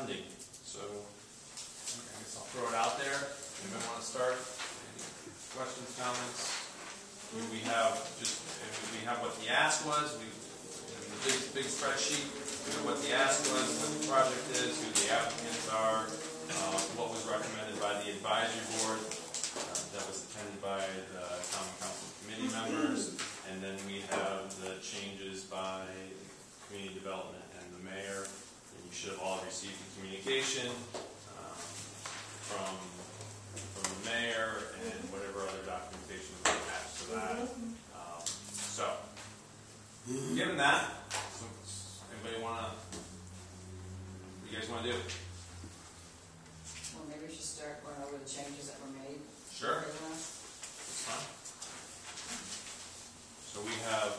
funding. So I guess I'll throw it out there. Anybody want to start? Any questions, comments? We have what the ask was. The big spreadsheet. We know what the ask was, what the project is, who the applicants are, what was recommended by the advisory board that was attended by the common council committee members, and then we have the changes by community development and the mayor. And you should have all received the communication from the mayor and whatever other documentation was attached to that. So, given that, anybody want to? What do you guys want to do? Well, maybe we should start going over the changes that were made. Sure. That's fine. So we have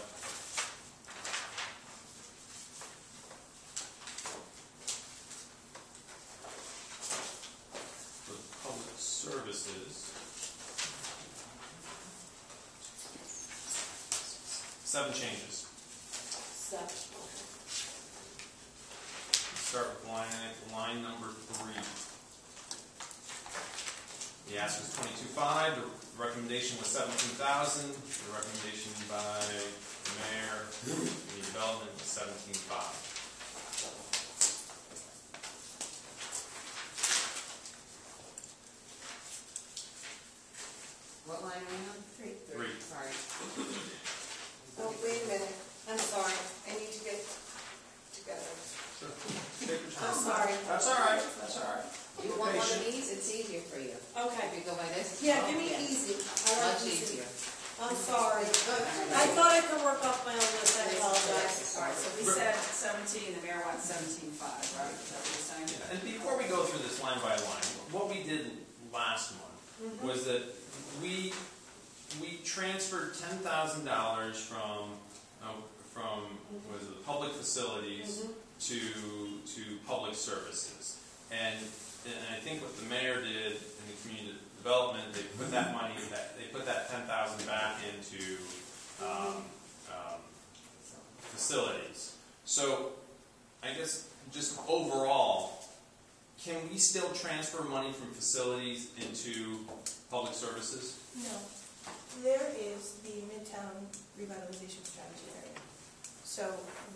for public services 7 changes. Start with line number 3. The ask was 22.5. The recommendation was 17,000. The recommendation by the mayor, community development, was 17.5. What line are we on? 3. Sorry. Oh, wait a minute. I'm sorry. I need to get together. Sure. Take your time. I'm sorry. That's all right. That's all right. You want one of these? It's easier for you. Okay. If you go by this. Yeah, give me easy. I like Much easy. easier. I'm sorry. I thought I could work off my own list. I apologize. All right, so we said 17, the mayor wants 17.5, right? Is that what you're saying? Yeah. And before we go through this line by line, what we did last month was that we transferred $10,000 from was it public facilities to public services, and I think what the mayor did in the community development, they put that money they put that $10,000 back into facilities. So I guess just overall, can we still transfer money from facilities into public services? No. There is the Midtown Revitalization Strategy area. So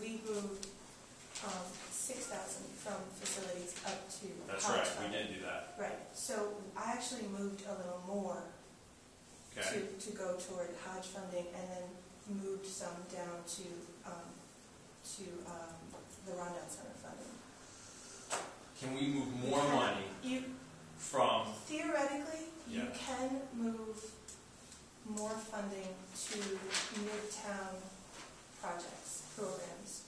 we moved 6,000 from facilities up to That's Hodge right, we funding. did do that. Right. So I actually moved a little more Okay. to go toward Hodge funding, and then moved some down to the Rondell Center funding. Can we move more money from? Theoretically, you Yeah. can move more funding to Midtown projects, programs.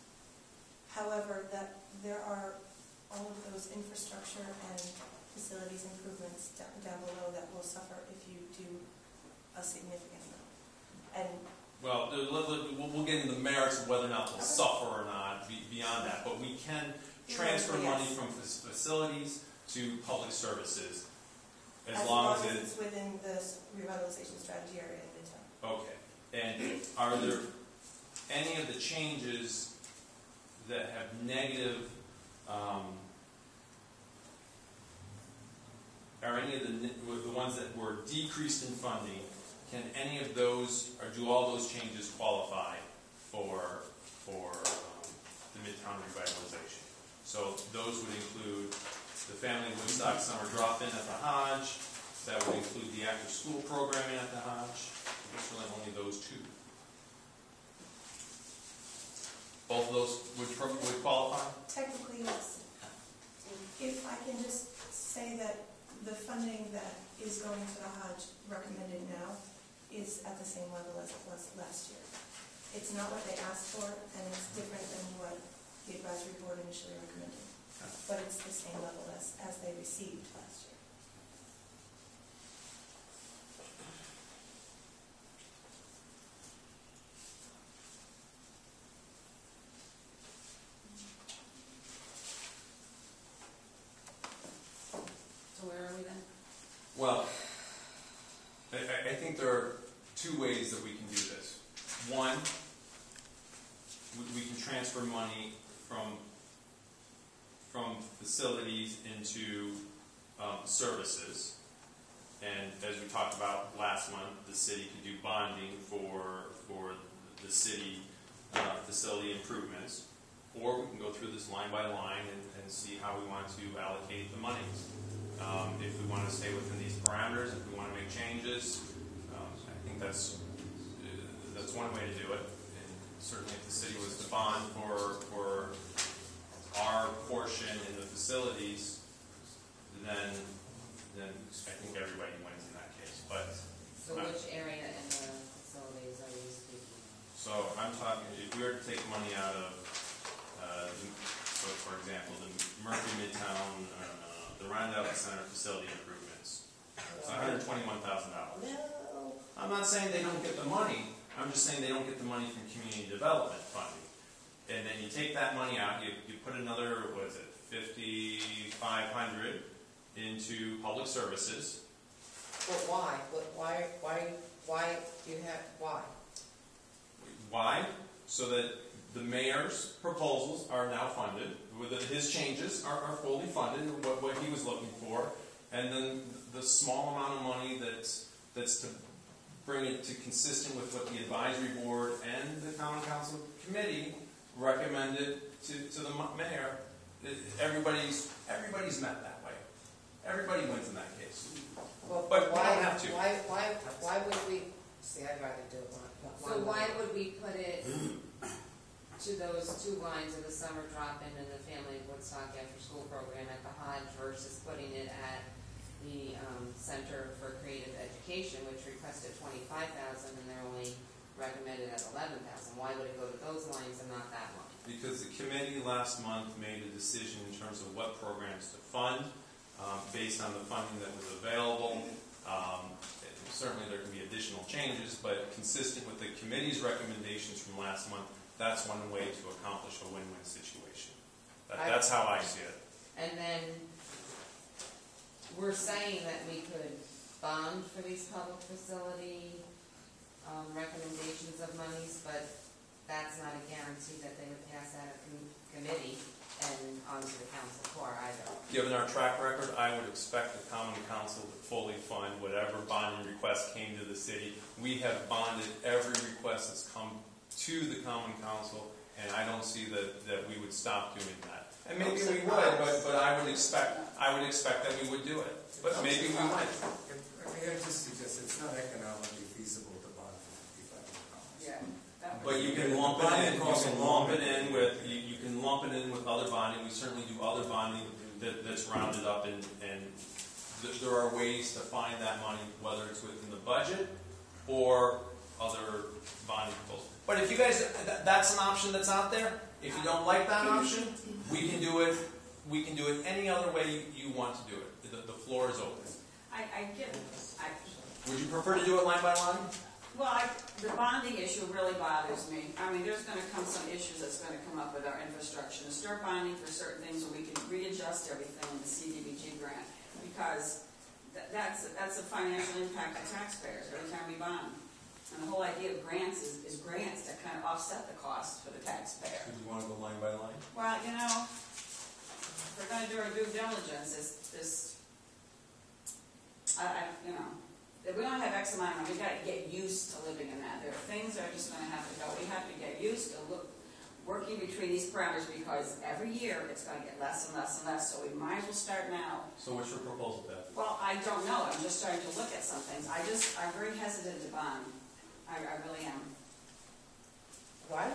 However, that there are all of those infrastructure and facilities improvements down below that will suffer if you do a significant amount. And Well, we'll get into the merits of whether or not they'll suffer or not beyond that, but we can transfer money from facilities to public services as long as it's within the revitalization strategy area in Midtown. Okay. And are there any of the changes that have negative, are any of the ones that were decreased in funding, can any of those, or do all those changes qualify for the Midtown revitalization? So those would include the Family Woodstock Summer Drop-In at the Hodge. That would include the after-school programming at the Hodge. I guess really only those 2. Both of those would qualify? Technically, yes. If I can just say that the funding that is going to the Hodge recommended now is at the same level as it was last year. It's not what they asked for, and it's different than what the advisory board initially recommended. But it's the same level as they received last year. So where are we then? Well, I think there are 2 ways that we can do this. One, we can transfer money from from facilities into services. And as we talked about last month, the city can do bonding for the city facility improvements. Or we can go through this line by line and see how we want to allocate the monies. If we want to stay within these parameters, if we want to make changes, I think that's one way to do it. And certainly if the city was to bond for our portion in the facilities, then I think everybody wins in that case. But So which area in the facilities are you speaking of? so I'm talking, if we were to take money out of, so for example, the Murphy Midtown, the Roundout Center facility improvements, it's $121,000. No. I'm not saying they don't get the money. I'm just saying they don't get the money from community development funding. And then you take that money out, you put another, what is it, $5,500 into public services. But why? Why do you have, why? Why? So that the mayor's proposals are now funded, his changes are fully funded, what he was looking for, and then the small amount of money that's to bring it to consistent with what the advisory board and the common council committee recommended to the mayor. Everybody's met that way. Everybody wins in that case. Well, But we why, don't have to. why would we, see, I'd rather do it one. So why would we put it to those two lines of the summer drop-in and the family Woodstock after-school program at the Hodge versus putting it at the Center for Creative Education, which requested $25,000 and they're only recommended at $11,000? Why would it go to those lines and not that one? Because the committee last month made a decision in terms of what programs to fund based on the funding that was available. Certainly there can be additional changes, but consistent with the committee's recommendations from last month, that's one way to accomplish a win-win situation. That's how I see it. And then we're saying that we could bond for these public facility recommendations of monies, but that's not a guarantee that they would pass out of committee and onto the council floor either. Given our track record, I would expect the common council to fully fund whatever bonding request came to the city. We have bonded every request that's come to the common council, and I don't see that we would stop doing that. And maybe we would, but I would expect that we would do it. But maybe we might. May I just suggest it's not economically feasible to bond for $55,000. Yeah. But you can lump it in. You can lump it in with other bonding. We certainly do other bonding that's rounded up, and there are ways to find that money, whether it's within the budget or other bonding proposals. But if you guys, that's an option that's out there. If you don't like that option, we can do it. We can do it any other way you want to do it. The floor is open. Would you prefer to do it line by line? Well, the bonding issue really bothers me. I mean, there's going to come some issues that's going to come up with our infrastructure. To start bonding for certain things where we can readjust everything in the CDBG grant, because that's a financial impact to taxpayers every time we bond. And the whole idea of grants is grants that kind of offset the cost for the taxpayer. Do you want to go line by line? Well, if we're going to do our due diligence, if we don't have X amount of money, we've got to get used to living in that. There are things that are just going to have to go. We have to get used to working between these parameters, because every year it's going to get less and less and less. So we might as well start now. So what's your proposal, Beth? Well, I don't know. I'm just starting to look at some things. I'm very hesitant to bond. I really am. I'm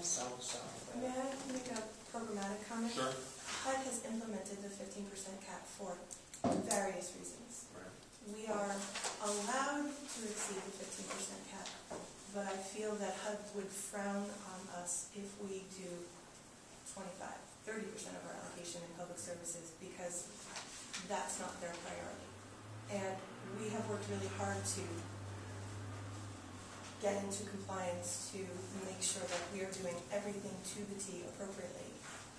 so sorry. May I make a programmatic comment? Sure. HUD has implemented the 15% cap for various reasons. Right. We are allowed to exceed the 15% cap, but I feel that HUD would frown on us if we do 30% of our allocation in public services, because that's not their priority. And we have worked really hard to get into compliance to make sure that we are doing everything to the T appropriately.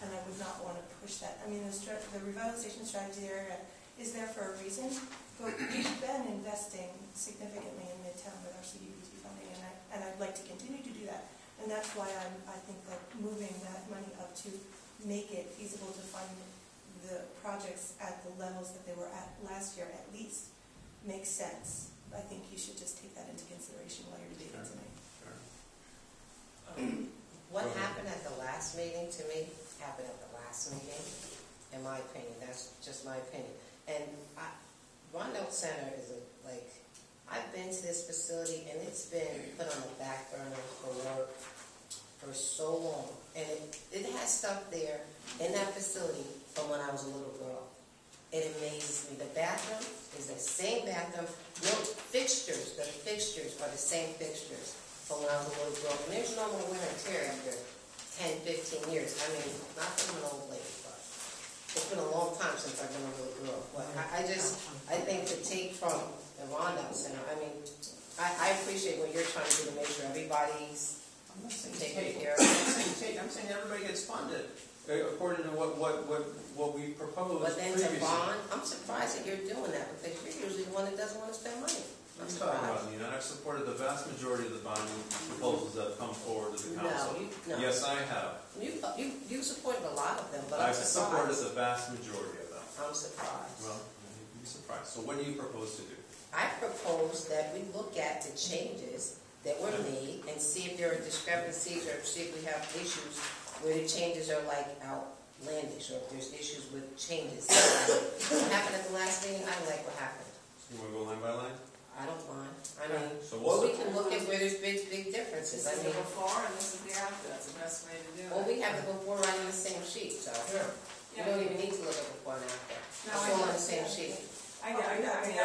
And I would not want to push that. I mean, the revitalization strategy area is there for a reason, but we've been investing significantly in Midtown with our CDBG funding, and I'd like to continue to do that. And that's why I think that moving that money up to make it feasible to fund the projects at the levels that they were at last year at least makes sense. I think you should just take that into consideration while you're debating tonight. What happened at the last meeting, to me, happened at the last meeting, in my opinion. That's just my opinion. And Rondell Center is I've been to this facility and it's been put on the back burner for work for so long. And it has stuff there in that facility from when I was a little girl. It amazes me. The bathroom is the same bathroom. No fixtures. The fixtures are the same fixtures from when I was a little girl. And there's no more wear and tear after 10, 15 years. I mean, not that I'm an old lady, but it's been a long time since I've been a little girl. But I think to take from the Rondell Center, I mean, I appreciate what you're trying to do to make sure everybody's I'm not saying taken take. care of. I'm not saying take. I'm saying everybody gets funded according to what we proposed But then previously. to bond, I'm surprised that you're doing that because you're usually the one that doesn't want to spend money. What are you talking about, Nina? I've supported the vast majority of the bonding proposals that have come forward to the council. No. Yes, I have. You supported a lot of them, but I'm I've supported surprised. the vast majority of them. I'm surprised. Well, you'd be surprised. So what do you propose to do? I propose that we look at the changes that were made and see if there are discrepancies or see if we have issues where the changes are outlandish or if there's issues with changes. What happened at the last meeting, I don't like what happened. You want to go line by line? I don't mind. I mean, So or we'll we can look at where there's big differences. This I is mean, the before and this is the after, that's the best way to do it. well, we have the before right on the same sheet, so you don't even need to look at before and after. No, It's I all on know. the same sheet. I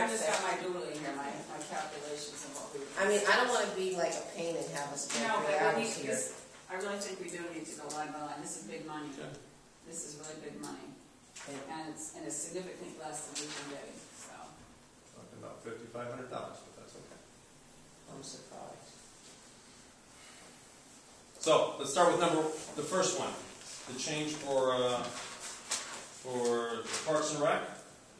just got my doodling here, my calculations and what we. I mean, I don't want to be like a pain and have us spend No, 3 but we hours need, here. I really think we do need to go line by line, this is big money. Yeah. This is really big money, and it's significantly less than we've been getting, so. Talking about $5,500, but that's okay. I'm surprised. So let's start with the first one, the change for Parks and Rec,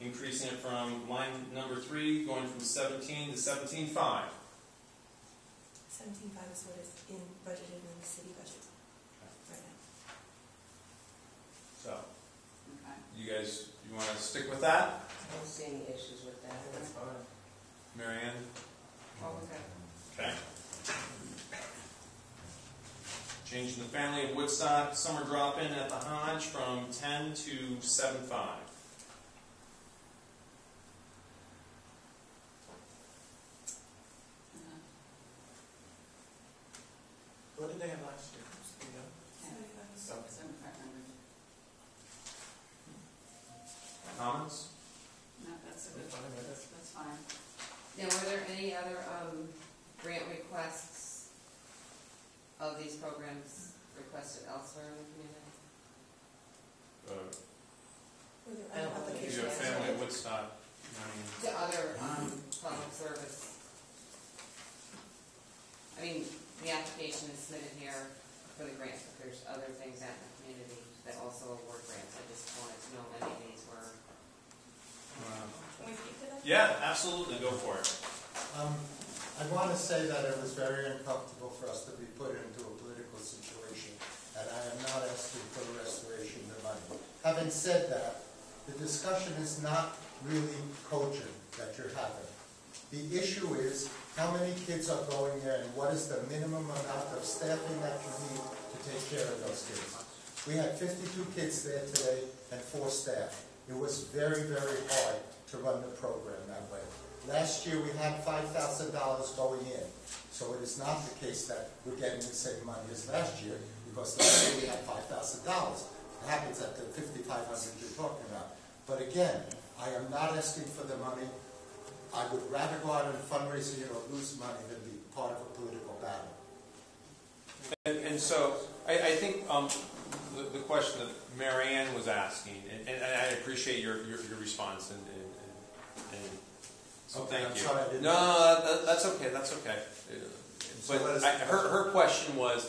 increasing it from line number 3, going from 17 to 17.5. 17.5 is what is budgeted in the city budget right now. So, Okay. you want to stick with that? I don't see any issues with that. That's fine. Mary Ann? Okay. Okay. Changing the family of Woodstock summer drop-in at the Hodge from 10 to 7.5. What did they have last year? You know? 7,500. Comments? No, that's a good, Fine, right? that's fine. Now, were there any other grant requests of these programs requested elsewhere in the community? Were there I don't other think If you applications? have family at Woodstock, I mean, To other public service? I mean, the application is submitted here for the grants, but there's other things out in the community that also award grants. I just wanted to know if any of these were. Can we speak to that? yeah, absolutely, go for it. I want to say that it was very uncomfortable for us to be put into a political situation, and I am not asking for the restoration of the money. Having said that, the discussion is not really cogent that you're having. The issue is how many kids are going there and what is the minimum amount of staffing that you need to take care of those kids. We had 52 kids there today and 4 staff. It was very, very hard to run the program that way. Last year we had $5,000 going in, so it is not the case that we're getting the same money as last year, because last year we had $5,000. It happens at the $5,500 you're talking about. But again, I am not asking for the money. I would rather go out and fundraise here or lose money than be part of a political battle. And so, I think the question that Mary Ann was asking, and I appreciate your response, and so Okay, thank I'm you. sorry I didn't- No, that's okay, that's okay. So But what is her question was,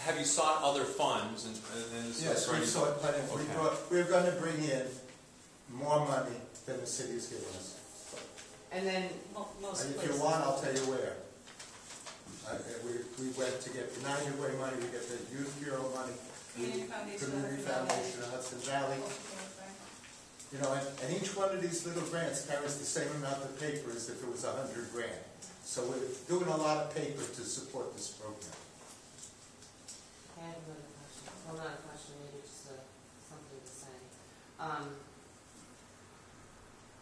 have you sought other funds? And this Yes, was we saw it plenty. Okay. We're going to bring in more money than the city is giving us. And then, Most And if places. you want, I'll tell you where. We went to get United Way money, we get the Youth Bureau money, Community Foundation. Community Foundation of Hudson Valley. You know, and each one of these little grants carries the same amount of paper as if it was 100 grand. So we're doing a lot of paper to support this program. I have another question. Well, not a question, maybe just something to say.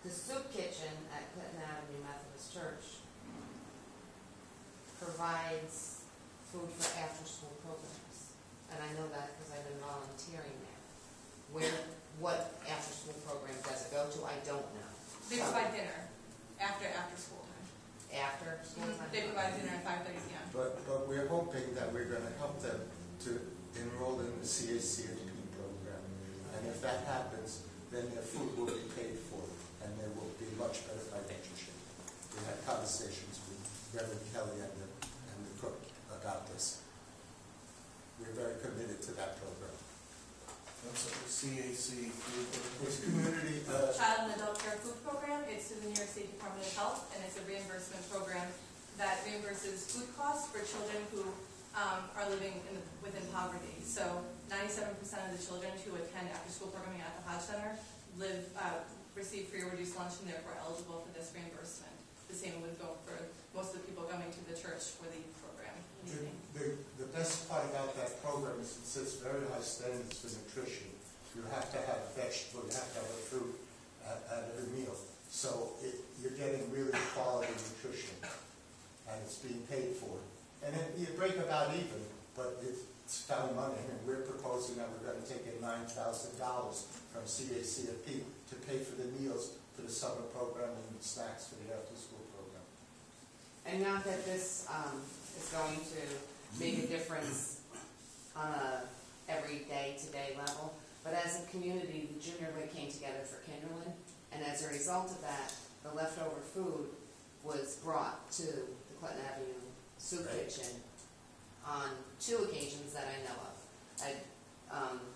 The soup kitchen at Clinton Avenue Methodist Church provides food for after-school programs. And I know that because I've been volunteering there. What after-school program does it go to? I don't know. They provide dinner after school time. After school time? They provide dinner at 5:30 p.m. But we're hoping that we're going to help them to enroll in the CACFP program. And if that happens, then their food will be paid for, and they will be much better financial shape. We had conversations with Reverend Kelly and the cook about this. We're very committed to that program. That's a CAC food. It's community, Child and Adult Care Food Program. It's through the New York State Department of Health, and it's a reimbursement program that reimburses food costs for children who are living within poverty. So 97% of the children who attend after-school programming at the Hodge Center receive free or reduced lunch and therefore eligible for this reimbursement. The same would go for most of the people coming to the church for the program. the best part about that program is it sets very high standards for nutrition. You have to have a vegetable, you have to have a fruit at every meal. So you're getting really quality nutrition, and it's being paid for. And then you break about even, but it's found money, and we're proposing that we're going to take in $9,000 from CACFP to pay for the meals for the summer program and snacks for the after-school program. And not that this is going to make a difference on a everyday to-day level, but as a community, the junior league came together for Kinderland, and as a result of that, the leftover food was brought to the Clinton Avenue Soup Kitchen on 2 occasions that I know of.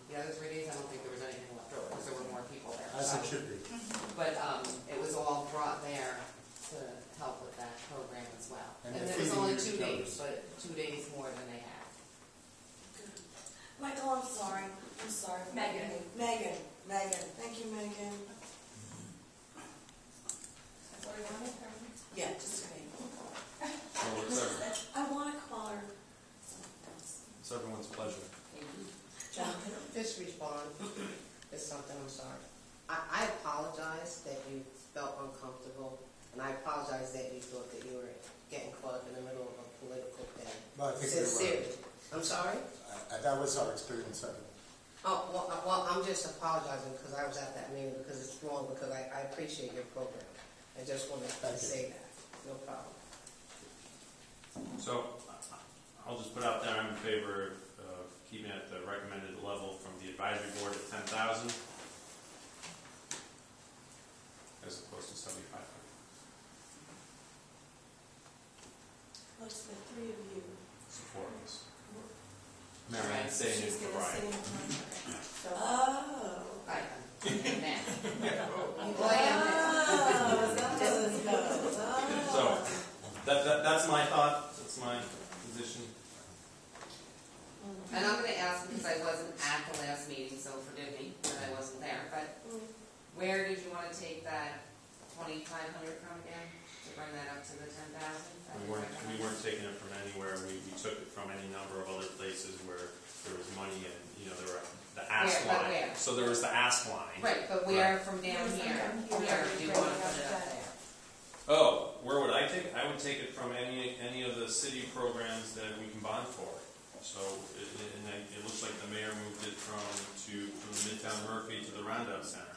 The other 3 days, I don't think there was anything left over because there were more people there. As it should be. But it was all brought there to help with that program as well. And And they're it was feeding only your 2 days, children. but 2 days more than they had. Michael, I'm sorry. Megan. Megan. Thank you, Megan. Yeah, just kidding. Well, I want to call her something else. it's everyone's pleasure. Just respond. It's something, I'm sorry. I apologize that you felt uncomfortable, and I apologize that you thought that you were getting caught up in the middle of a political thing. Well, I think you're right. Sincerely. I'm sorry? That was our experience of it. Oh, well, I'm just apologizing because I was at that meeting, because it's wrong, because I appreciate your program. I just wanted to say that. No problem. So I'll just put out there, I'm in favor of keeping it at the recommended level from the advisory board at 10,000 as opposed to 7,500. What's the 3 of you? Support this. Marianne saying She's it for gonna Brian. sing. Oh. Right. And then, So that's my thought, that's my position. and I'm going to ask because I wasn't at the last meeting, so forgive me that I wasn't there. But where did you want to take that 2,500 from again to bring that up to the 10,000? We weren't taking it from anywhere. We took it from any number of other places where there was money and, there were the ask Where, but line. where? So there was the ask line. Right, but where from down here? Where do you want to put it up there? Oh, where would I take it? I would take it from any of the city programs that we can bond for. So it looks like the mayor moved it from the Midtown Murphy to the Roundout Center.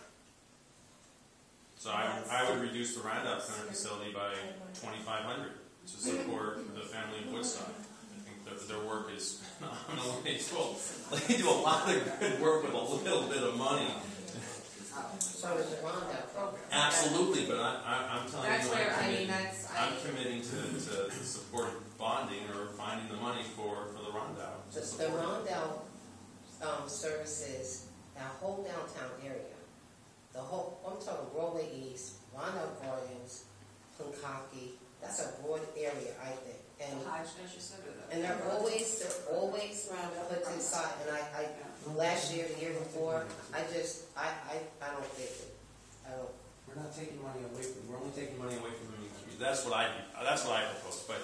So I would reduce the Roundout Center facility by 2,500 to support the family of Woodstock. I think their work is phenomenal. They do a lot of good work with a little bit of money. So is the Rhonda program. Absolutely, but I'm telling That's you, where, I'm committing to support bonding or finding the money for the Rondell. The Rondell services our whole downtown area. I'm talking Broadway East, Rondell Gardens, Pankaki. That's a broad area, I think. And they're always put to the side. And last year, the year before. I don't get it. I don't. We're not taking money away from, we're only taking money away from the community. That's what I propose, but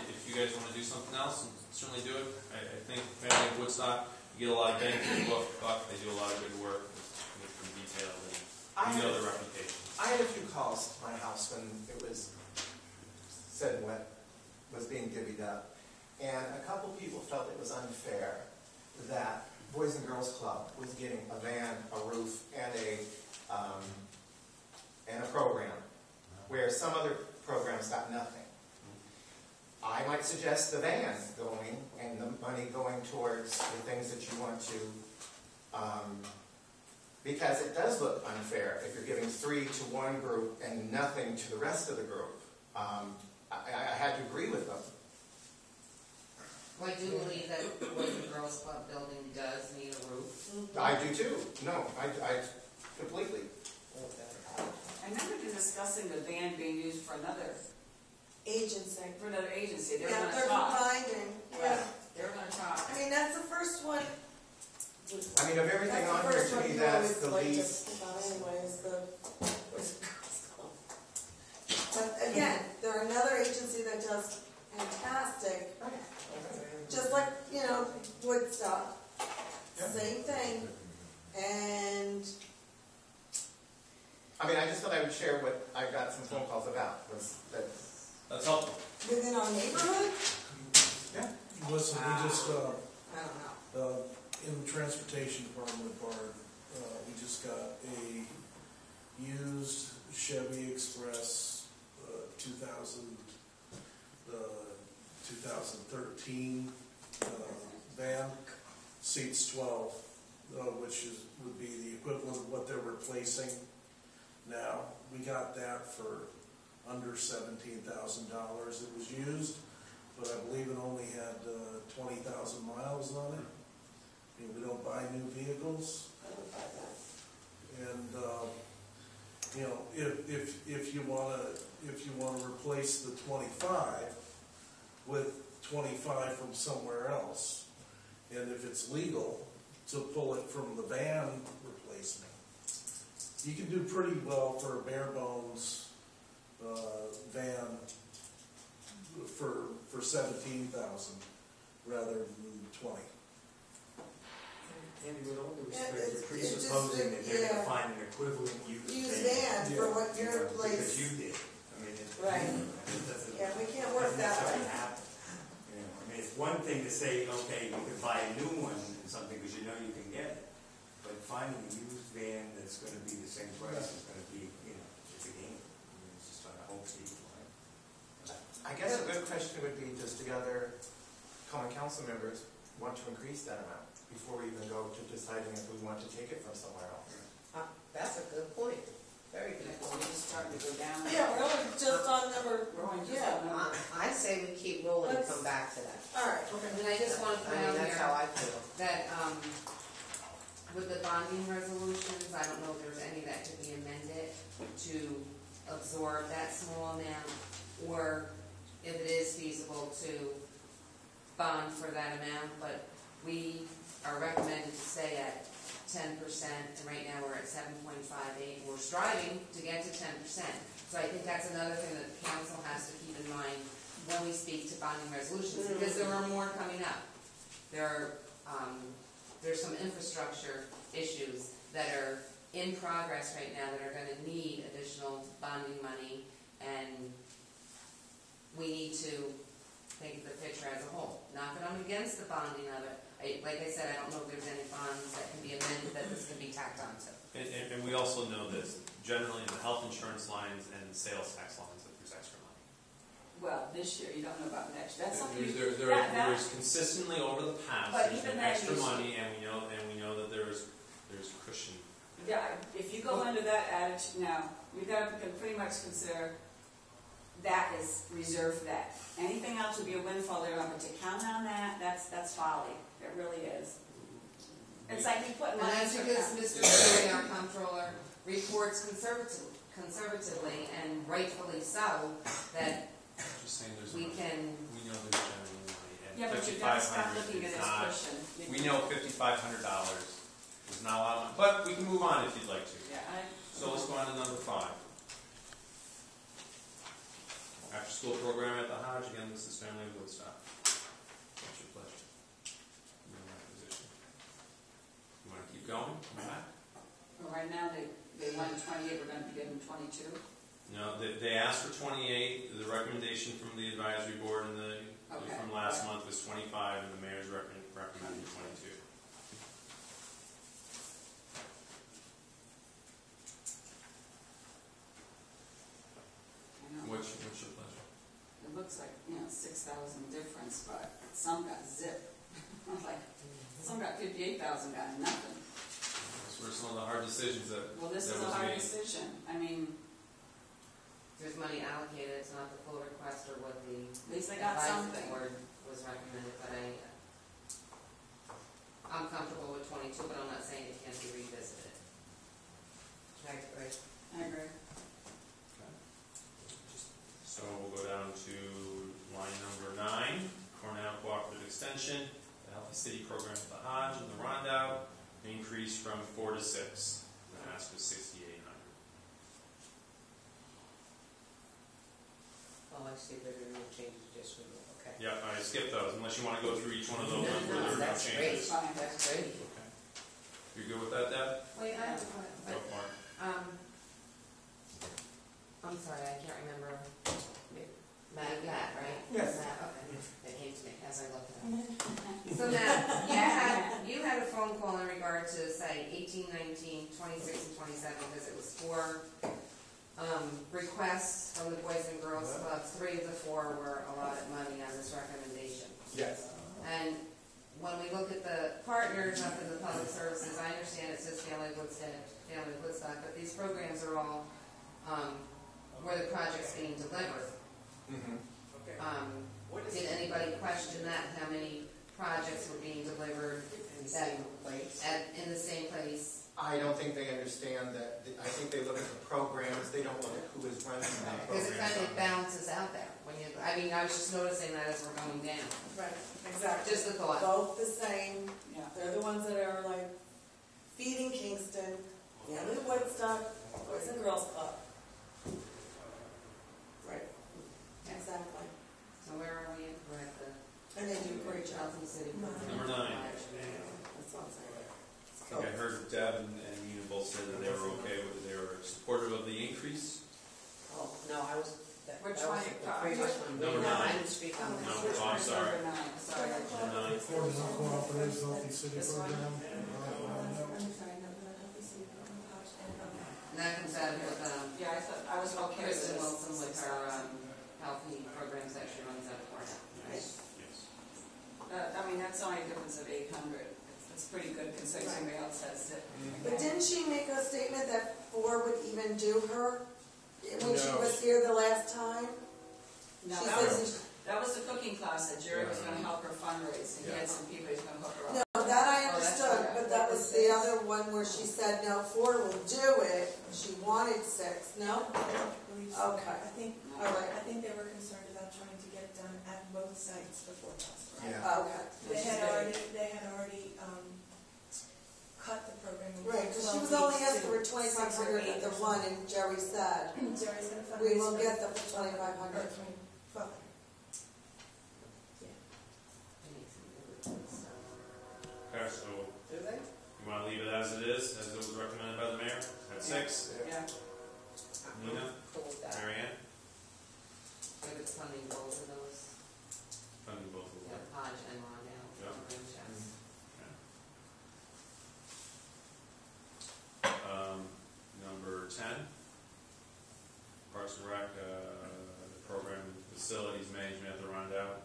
if you guys want to do something else, certainly do it. I think Family of Woodstock, you get a lot of bang for your buck, they do a lot of good work with detail, and you know their reputation. I had a few calls to my house when it was said what was being divvied up, and a couple people felt it was unfair that Boys and Girls Club was getting a van, a roof, and a program, where some other programs got nothing. I might suggest the van going, and the money going towards the things that you want to, because it does look unfair if you're giving 3 to one group and nothing to the rest of the group. I had to agree with them. Well, I do believe that the Boys and Girls Club building does need a roof. I do too. No, I completely. I remember discussing the van being used for another Agency. agency. They were Yeah, going to they're talk. combining, yeah. They were going to talk. I mean, that's the first one. I mean, of everything on here, to me, that's the least. Anyways, but again, they're another agency that does fantastic, just like, Woodstock. Yeah. Same thing. And I mean, I just thought I would share what I got some phone calls about. That's helpful. within our neighborhood, Yeah. Listen, we just, I don't know. in the transportation department part, we just got a used Chevy Express 2013 van, seats 12, which would be the equivalent of what they're replacing now. We got that for under $17,000. It was used, but I believe it only had 20,000 miles on it. We don't buy new vehicles. And if you want to replace the 25 with 25 from somewhere else, and if it's legal to pull it from the van replacement, you can do pretty well for a bare bones van for 17,000 rather than 20. Andy, with all due Yeah, respect, it's- you're it's just presupposing that they're yeah. gonna find an equivalent used Van for what your because place, you did. I mean, Right. it doesn't. Yeah, we can't work doesn't that necessarily way. happen. I mean, it's one thing to say, okay, you can buy a new one and something because you know you can get it, but finding a used van that's going to be the same price is going to be, it's a game. I mean, it's just trying to hope people find. I guess a good question would be, does the other common council members want to increase that amount before we even go to deciding if we want to take it from somewhere else? That's a good point. Very good We're point. just starting to go down. yeah, we're only just on number, We're only just yeah. on number. I say we keep rolling and come back to that. All right. And then I just want to I put mean, out that's how here I feel. that, with the bonding resolutions, I don't know if there's any that could be amended to absorb that small amount, or if it is feasible to bond for that amount, but we are recommended to stay at 10%, and right now we're at 7.58. We're striving to get to 10%. So I think that's another thing that the council has to keep in mind when we speak to bonding resolutions, because there are more coming up. There's some infrastructure issues that are in progress right now that are going to need additional bonding money, and we need to think of the picture as a whole. Not that I'm against the bonding of it. Like I said, I don't know if there's any bonds that can be amended that this can be tacked onto. And we also know this, generally in the health insurance lines and sales tax lines, that there's extra money. Well, this year, you don't know about next. That's something. There's consistently over the past, But there's even been that extra used to- money, and we know that there's cushion. Yeah, if you go into that attitude, now, you've got to pretty much consider that is reserved for that. Anything else would be a windfall there, but to count on that, that's folly. It really is. It's like you put And money that's into because account. Mr. Curry, our comptroller, reports conservatively and rightfully so, that Just saying, we can, we know there's generally money, Yeah, but you gotta stop looking at is this not, cushion. we know $5,500 is not a lot of money, but we can move on if you'd like to. Yeah, So let's go on to number 5. After-school program at the Hodge, again, this is family of Woodstock. What's your pleasure? You're in that position. You want to keep going? Come back? well, right now, they wanted 28, we're gonna be giving 22. No, they asked for 28. The recommendation from the advisory board and Okay. from last month was 25, and the mayor's recommended 22. I know. What's your pleasure? It looks like, 6,000 difference, but some got zip. Like, some got 58,000, got nothing. Those were some of the hard decisions that Well, this that is a was hard made. decision. I mean, There's money allocated, it's not the full request or what the at least they got advisory something. board was recommended, but I'm comfortable with 22, but I'm not saying it can't be revisited. I agree. I agree. So we'll go down to line number 9, Cornell Cooperative Extension, the Healthy City Program at the Hodge and the Rondout, increase from 4 to 6. The ask was 6,800. Oh, I see, there are no changes, just for me, okay. Yep, I skipped those, unless you want to go through each one of those No, where there are no that's great, changes. Fine. that's great. Okay. You good with that, Deb? Wait, I have a question. Go for it. I'm sorry, I can't remember. Matt, right? Yes. Matt, okay. That came to me as I looked it up. So Matt, you had a phone call in regard to, say, 18, 19, 26, and 27, because it was 4 requests from the Boys and Girls Club. 3 of the 4 were allotted money on this recommendation. Yes. And when we look at the partners up in the public services, I understand it says Family Woodstock, but these programs are all where the project's being delivered. Mm-hmm. Did anybody question that, how many projects were being delivered In the same place. in the same place? I don't think they understand that. I think they look at the programs, they don't look at who is running that Because it program. kind of balances out there. I was just noticing that as we're going down. Right, exactly. Just a thought. Both the same, Yeah. they're the ones that are like feeding Kingston, Family of Woodstock, Boys and Girls Club. Right, exactly. So where are we at? We're at the And they do a great job. Healthy City. Number 9. That's what I'm saying. I think I heard Deb and Nina both said that they were okay with it. They were supportive of the increase. Oh, no, I was, that Which that was one? the previous one. Number No, I 9. didn't speak on No, that. oh, I'm sorry. Number 9, sorry. Number 9. Cornell Cooperative Healthy City This one? Program. I'm sorry, no, the Healthy City Program, Hodge, And that comes out with Yeah, I was okay with Kristen this. Wilson with her healthy programs that she runs out of Cornell. Right? Yes. That's only a difference of 800. It's pretty good considering somebody else has it. But didn't she make a statement that 4 would even do her when she No. was here the last time? No, She that says was, that was the cooking class that Jerry was gonna help her fundraise, and he had some people he was gonna hook her up. No, that I Oh, that's understood, right. but that was the other one where she said, no, 4 will do it. She wanted 6, no? Okay. I think, All right. I think they were concerned about trying to get it done at both sites before possible. Yeah. Okay. They had already cut the program. into Right, because she 12 was only weeks asking for to 6 or 2,500 at 8 the or one, and Jerry said, something. Jerry's gonna fundraise. we will for- get the 2,500. 12. Okay, so Do they? you want to leave it as it is, as it was recommended by the mayor, at 6? Yeah. Nina? Cool with that. Mary Ann? But it's funding both of those, Funding both of them. Hodge and Rondell. Yeah. Yes. Number 10, Parks and Rec, program facilities management at the Rondout.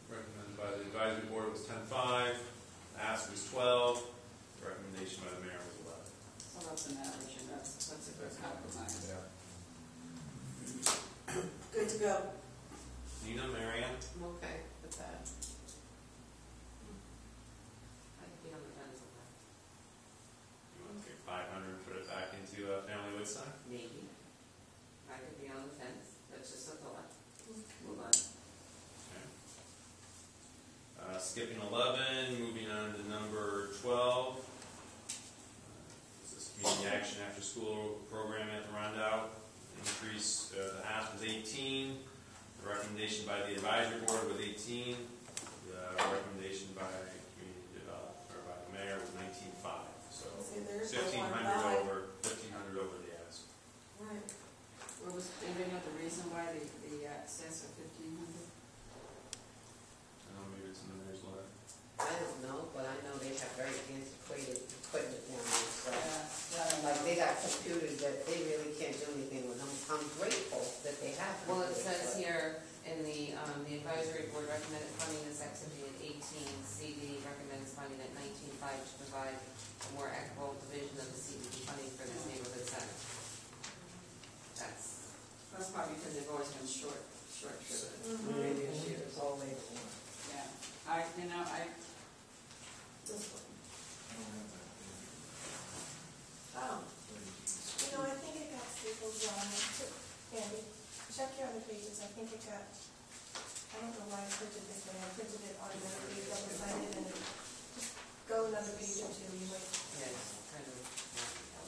Recommended by the advisory board was 10.5, ask was 12, the recommendation by the mayor was 11. So that's an average, and that's a good compromise. Good to go. Nina, Mary Ann? I'm okay with that. I could be on the fence with that. You want to take 500 and put it back into Family Woodstock? Maybe. I could be on the fence, that's just a thought. Move on. Okay. skipping 11, moving on to number 12. This is community action after school program at the Rondout. Increase, the ask was 18. The recommendation by the advisory board was 18. The recommendation by community development, or by the mayor was 19.5. So See, there's the 1,500 1.5. over the ask. Right. What was, anybody know the reason why the excess of 1,500? I don't know, maybe it's in the mayor's letter. I don't know, but I know they have very antiquated equipment down there, so. Yeah, Like, they got computers that they really can't do anything with. I'm grateful that they have. Well, it computers, says but- here in the advisory board recommended funding this activity at 18. CD recommends funding at 19.5 to provide a more equitable division of the CDD funding for this neighborhood center. That's probably because they've always been short-shifted. Maybe this year is always one. Yeah, This one. Oh, you know, I think it got stapled wrong. Andy, check your other pages. I think it got, I don't know why I printed this way. I printed it automatically, double-sided, and just go another page or two. You might, Yeah, it's kind of.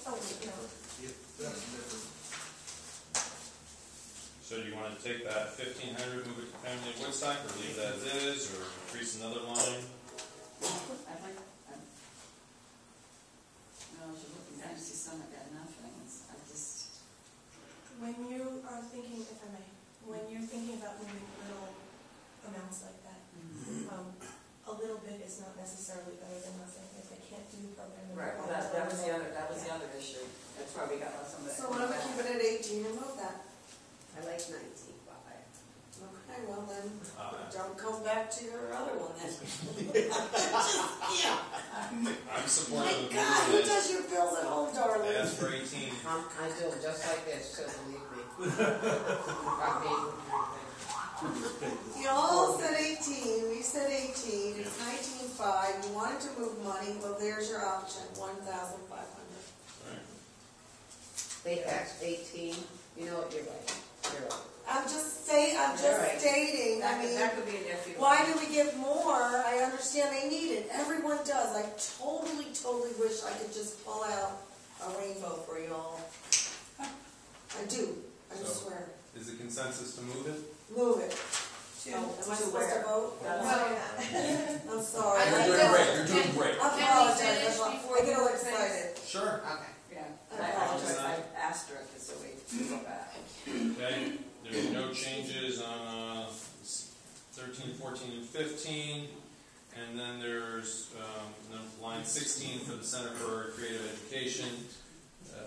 oh, wait, no. So do you want to take that 1,500, move it to family at Woodstock, or leave it as is, or increase another line? I'd like, no, I should look and see some that got nothing. I just, When you are thinking, if I may, when you're thinking about moving little amounts like that, a little bit is not necessarily better than nothing. If they can't do programming. right, well, that was the other issue. That's why we got some of that. So why don't we keep it at 18 and move that? I like 19.5. Okay, well then, Uh, don't come back to your other one then. I'm supportive My of God, who moving it. does your bills at home, darling? I asked for 18. I do, just like this, so believe me. You all said 18, we said 18, it's 19.5, you wanted to move money, well, there's your option, 1,500. Right. They asked 18, you know what, you're right. You're right. I'm just Right. stating, I mean, That could be an issue. why do we give more? I understand they need it, everyone does, I totally wish I could just pull out a rainbow for y'all. I do, I So- swear. Is the consensus to move it? Move it. To- Oh, am I to supposed to where? vote? That's- I'm sorry. I You're think doing that's- great, you're doing great. I Can we apologize, finish before I get the all board says- excited. Sure. Okay. Yeah, I I asterisk it so we go back. Okay, there's no changes on 13, 14, and 15. And then there's line 16 for the Center for Creative Education.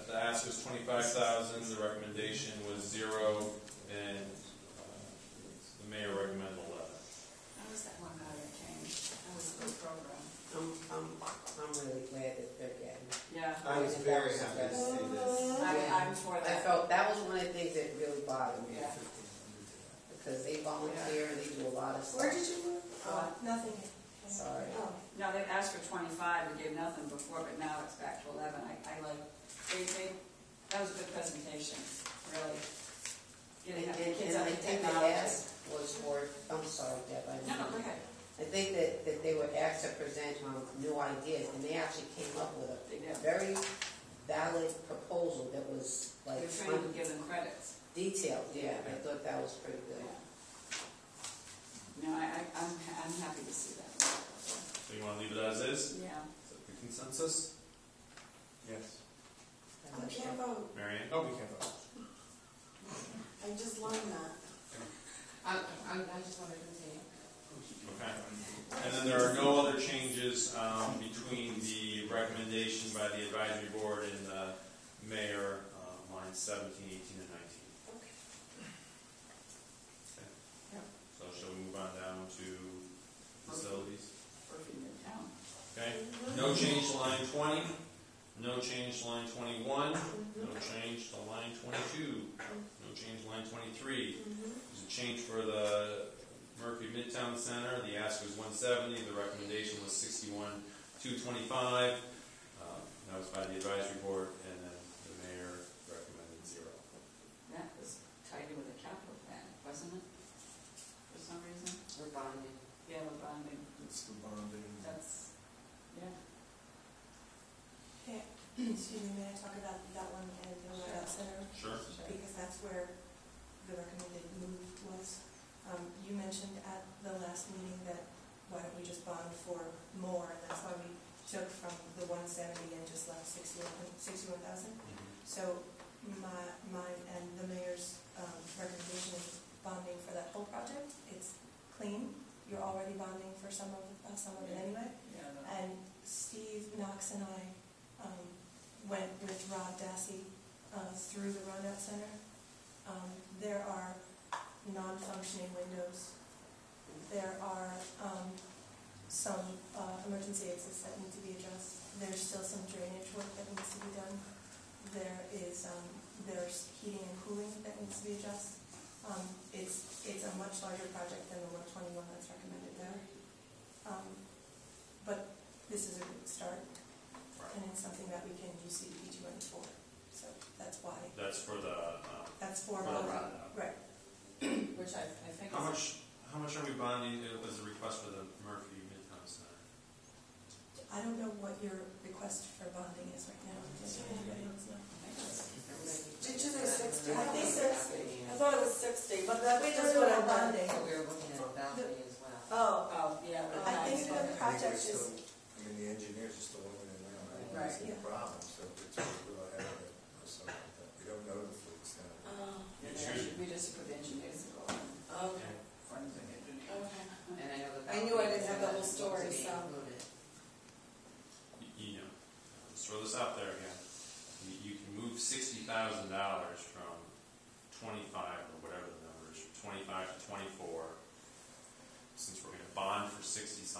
The ask was 25,000, the recommendation was 0, and the mayor recommended 11. How was that one guy that changed? That was a good program. I'm really glad that they're getting. Yeah. I was very happy to see this. I'm for I that. felt that was one of the things that really bothered me. Yeah. Because they volunteer and they do a lot of stuff. Where did you move? Nothing. Sorry. Oh. No, they asked for 25, we gave nothing before, but now it's back to 11. I like, that was a good presentation, really. Getting the kids And on I the think the technology. ask was for, I'm sorry, Deb, I No, go ahead. I think that they were asked to present new ideas, and they actually came up with a They did. very valid proposal that was like They're trying to give them credits. detailed. Yeah, I thought that was pretty good. No, I'm happy to see that. So you want to leave it as is? Yeah. Is that the consensus? Yes. I can't vote, Marianne? Oh, we can vote. I just learned that. I just want to continue. Okay. And then there are no other changes between the recommendation by the advisory board and the mayor, lines 17, 18, and 19. Okay. Okay. So shall we move on down to facilities? Working in town. Okay. No change to line 20. No change to line 21. No change to line 22. No change to line 23. There's a change for the Mercury Midtown Center. The ask was 170. The recommendation was 61,225. That was by the advisory board, and then the mayor recommended 0. That was tied in with the capital plan, wasn't it? For some reason? We're bonding. Yeah, we're bonding. It's the excuse me, may I talk about that one and the Rhode Center? Sure. Because that's where the recommended move was. You mentioned at the last meeting that why don't we just bond for more, and that's why we took from the 170 and just left 61,000. So mine and the mayor's recommendation is bonding for that whole project. It's clean. You're already bonding for some of it anyway. Yeah, no. And Steve Knox and I went with Rob Dassey through the Rondout Center. There are non-functioning windows. There are some emergency exits that need to be addressed. There's still some drainage work that needs to be done. There's heating and cooling that needs to be addressed. It's a much larger project than the 121 that's recommended there. But this is a good start, and it's something that we can use CDBG money for. So that's why. That's for the. That's for the both. roundabout. Right. Which I think How is. much are we bonding? It was a request for the Murphy Midtown Center. I don't know what your request for bonding is right now. Does anybody else know? Did you say 60? I think there's- I thought it was 60, but that's Wait, just no, what no, I'm bonding. So we were looking at a balcony as well. Oh, Oh, yeah. but I think the I think project we're is, still, I mean, the engineers are still looking at it now, right? Right, It's a yeah. problem, so it's a little ahead of it or something like that. We don't know the full extent. oh, We just put the engineers to go on. okay. Forensic engineer. Okay. And I know the I knew I balcony didn't have was the whole story, to be so. included. You know, let's throw this out there again. You can move $60,000 from 25 or whatever the number is, 25 to 24. Since we're going to bond for $60,000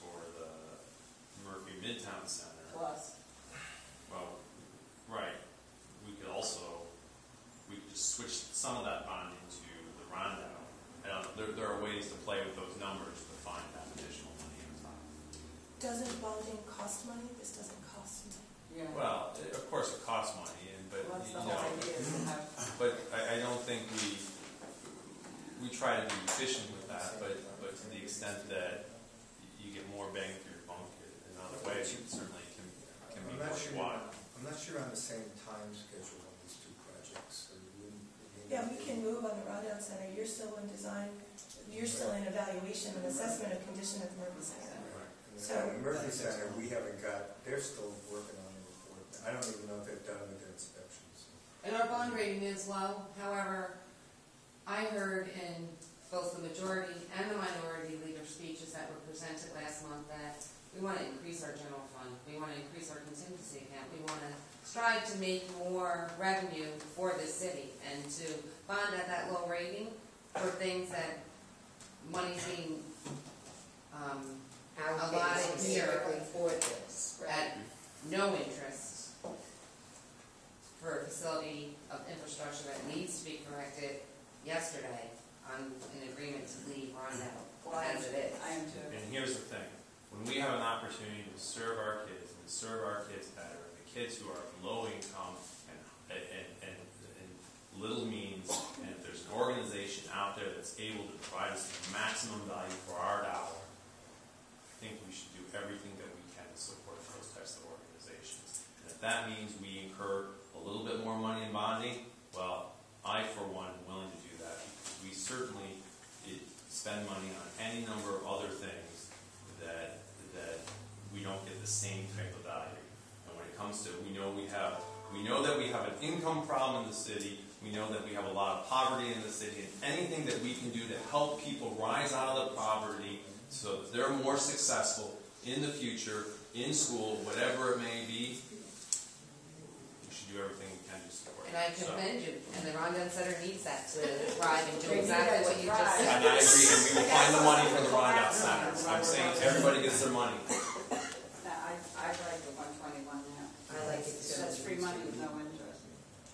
for the Murphy Midtown Center. Plus. Well, right. We could just switch some of that bonding to the Rondo. I don't know. There are ways to play with those numbers to find that additional money on top. doesn't bonding cost money? This doesn't cost money. Yeah. Well, of course it costs money, but Well, that's you the know. whole idea, is to have. But I don't think we try to be efficient with that, but to the extent that you get more bang for your buck in other ways, it certainly can be I'm not sure. worthwhile. I'm not sure on the same time schedule on these two projects, so you wouldn't. Yeah, we can move on the Rondout Center. You're still in design, you're still in evaluation and assessment of condition at the Murphy Center. Right. And then So- the Murphy Center, we haven't got, they're still working on the report. I don't even know if they've done with their inspections. And our bond rating is low, however, I heard in both the majority and the minority leader speeches that were presented last month that we want to increase our general fund, we want to increase our contingency account, we want to strive to make more revenue for this city, and to bond at that low rating for things that money's being Allocated allotted specifically here for this. at no interest for a facility of infrastructure that needs to be corrected yesterday on an agreement to leave Rondo as it is. I am too. And here's the thing, when we have an opportunity to serve our kids, and serve our kids better, the kids who are low income and little means, and if there's an organization out there that's able to provide us the maximum value for our dollar, I think we should do everything that we can to support those types of organizations. And if that means we incur a little bit more money in bonding, well, I, for one, am willing to do that. We certainly spend money on any number of other things that we don't get the same type of value. And when it comes to, we know that we have an income problem in the city. We know that we have a lot of poverty in the city, and anything that we can do to help people rise out of the poverty so that they're more successful in the future, in school, whatever it may be, we should do everything we can to support it. And I So- commend you, and the Rondon Center needs that to thrive and do exactly what you just And said. I agree, and we will find the money for the Rondout Center. I'm saying everybody gets their money. I like the 121 now. I like it too. That's free money with no interest.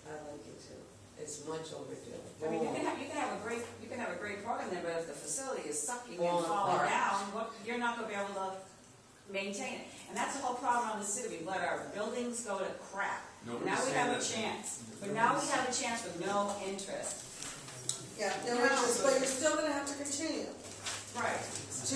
I like it too. It's much overdue. I mean, you can have a great program there, but if the facility is sucking and Falling falling apart. down, you're not gonna be able to maintain it. And that's the whole problem on the city. We let our buildings go to crap. Nobody's Now we saying have a that. chance. But now we have a chance with no interest. Yeah, no interest, but you're still gonna have to continue Right. to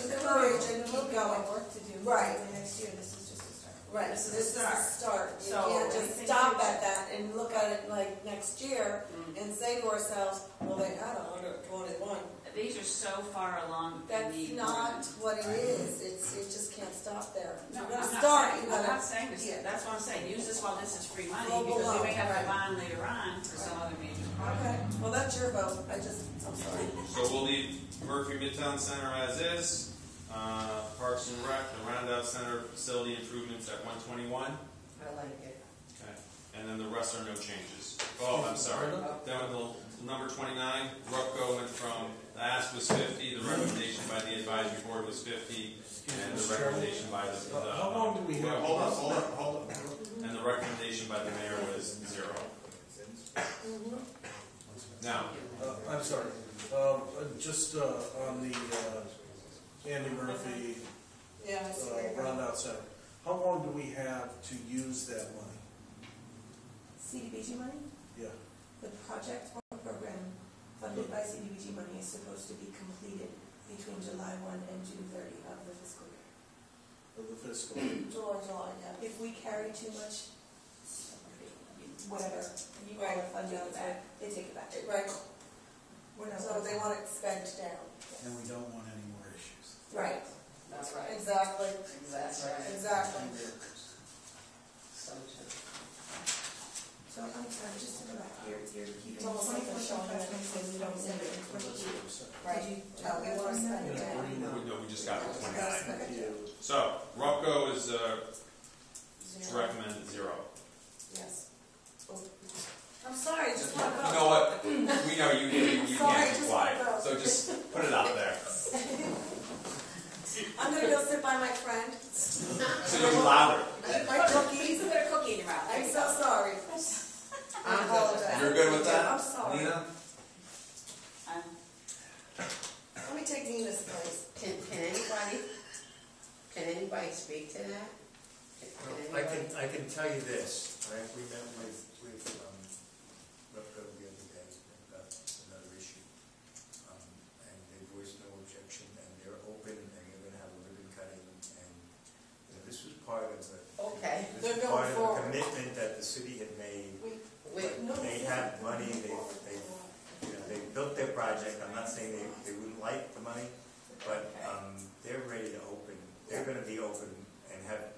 encourage and keep going. Work to do. Right. Hopefully next year, this is just a start. Right, This so is this is a the start. start. You So can't just anything stop future- at that and look at it like next year and say to ourselves, well, they had 121. These are so far along. that That's they need not more. what it is. You just can't stop there. No, You're I'm gonna not start, saying, you I'm gotta. not saying this, yeah. that's what I'm saying, use this while this is free money, Go because we below, may have right. to bond later on for some other major project. Okay, well, that's your vote. I'm sorry. So we'll leave Murphy Midtown Center as is. Parks and Rec, the Roundout Center facility improvements at 121. I like it. Okay. And then the rest are no changes. Oh, I'm sorry. Then with the number 29, Rupco went from, the ask was 50, the recommendation by the advisory board was 50, and the recommendation by the How long do we have? hold on. And the recommendation by the mayor was 0. Now, I'm sorry, just on the Andy Murphy Yeah, I see where you're going. Roundout Center, how long do we have to use that money? CDBG money? Yeah, The project or program funded by CDBG money is supposed to be completed between July 1 and June 30 of the fiscal year. of the fiscal. July, yeah. If we carry too much, whatever, you call Right. it funding, they take it back. Right, We're not. so they want it spent down. And we don't want any more issues. Right, That's right. exactly, That's right. exactly. So true. So I'm sorry, just to go back, you're keeping It's almost like 24, they're showing 25, it. 26, we don't send it in 22. Right. Did you No, we want to spend it Yeah, down. no, we just got to 29. Okay. So, Rupco is Zero. recommended 0. Yes. Oh. I'm sorry, I just want to You vote. know what? We know you Sorry, can't be just quiet, wanna go. so just put it out there. I'm gonna go sit by my friend, So you're louder. eat my cookies. Put a cookie in your mouth. I'm so sorry. I apologize. You're good with that? I'm sorry. Nina? Let me take Nina's place. Can anybody speak to that? Can anybody- I can tell you this, right, we met with Rupco the other day about another issue. And they voiced no objection, and they're open, and they're gonna have a ribbon cutting, and, you know, this was part of the. Okay. This They're was going part of forward. the commitment that the city had made, Wait, but they have money, they built their project, I'm not saying they wouldn't like the money, but, they're ready to open, they're gonna be open and have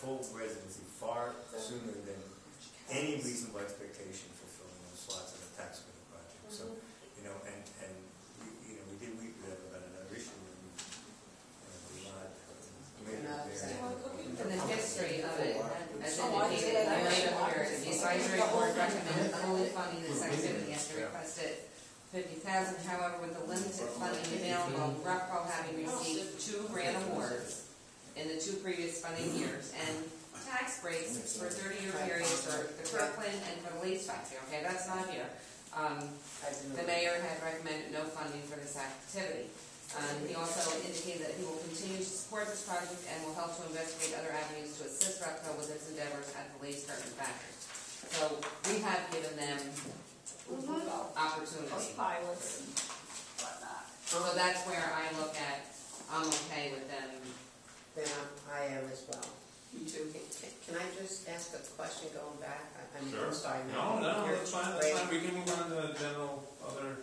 full residency far sooner than any reasonable expectation for filling those slots in the tax credit project. So, you know, and we did weep with them about another issue, and, we not, And the history of it, as indicated in the later here, the advisory board recommended fully funding this activity after requested 50,000. However, with the limited funding available, Rupco having received 2 grant awards in the 2 previous funding years, and tax breaks for 30-year periods for the Kirkland and for the Lace Factory, okay, that's not here. The mayor had recommended no funding for this activity. He also indicated that he will continue to support this project and will help to investigate other avenues to assist Rupco with its endeavors at the Lace Curtain Factory. So we have given them opportunity. Those pilots and whatnot. So that's where I look at, I'm okay with them. Then I am as well. Me too. Can I just ask a question going back? I'm Sure. sorry. No, that's fine, that's Wait. fine. We can move on to general other,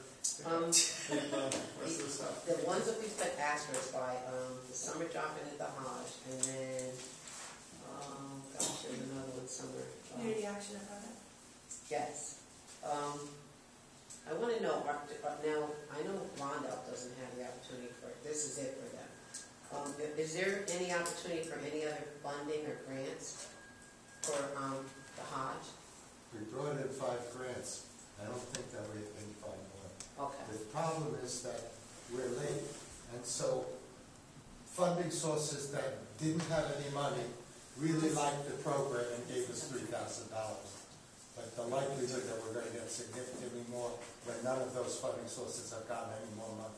Um, the rest of the stuff. The ones that we put asterisks by, the summer dropping at the Hodge, and then, gosh, there's another one somewhere. Community action about it. Yes. I want to know, now, I know Rondell doesn't have the opportunity for, this is it for them. Is there any opportunity for any other funding or grants for, the Hodge? We brought in 5 grants. I don't think that we can find more. Okay. The problem is that we're late, and so funding sources that didn't have any money really liked the program and gave us $3,000. But the likelihood that we're going to get significantly more when none of those funding sources have gotten any more money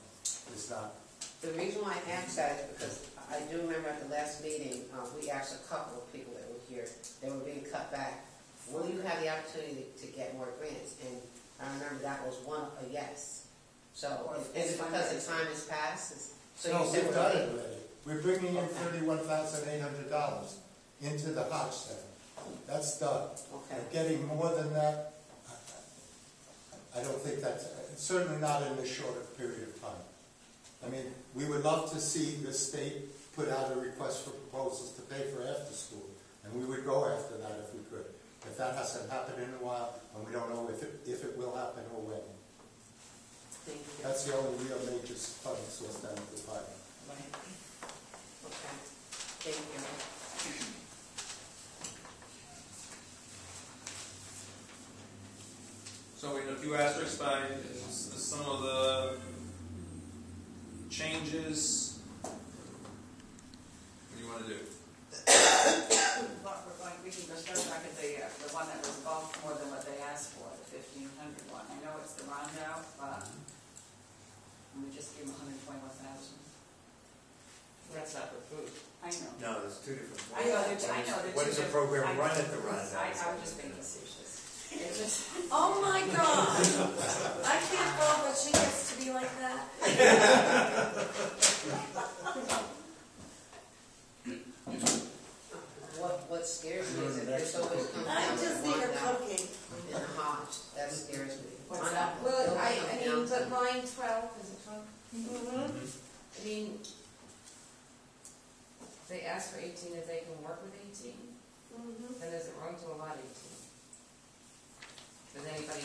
is not. The reason why I asked that is because I do remember at the last meeting, we asked a couple of people that were here, they were being cut back. Will you have the opportunity to get more grants? And I remember that was a yes. So is it because the time has passed? So No, you said we've we're done late? it already. We're bringing in $31,800. into the Hodge Center. That's done. Okay. And getting more than that, I don't think that's, certainly not in this shorter period of time. I mean, we would love to see the state put out a request for proposals to pay for after school, and we would go after that if we could. If that hasn't happened in a while, and we don't know if it will happen or when. Thank you. That's the only real major funding source down at the department. Right. Okay, thank you. So we had a few asterisks by some of the changes. What do you want to do? We can go start back at the one that was above more than what they asked for, the 1,500 one. I know it's the roundout, but we just gave them 121,000. That's not for food. I know. No, there's two different. I know, they're What two does the different- program I- run at the roundout? I was just being facetious. It's just, Oh my God! I can't believe that she gets to be like that. What scares me is that this always comes down I to just need a roundout cookie. and Hodge. That scares me. What's Roundout that? Well, always I comes mean, down but to- line 12, is it 12? Mm-hmm. I mean, they ask for 18 if they can work with 18, Mm-hmm. then is it wrong to allow 18? Does anybody,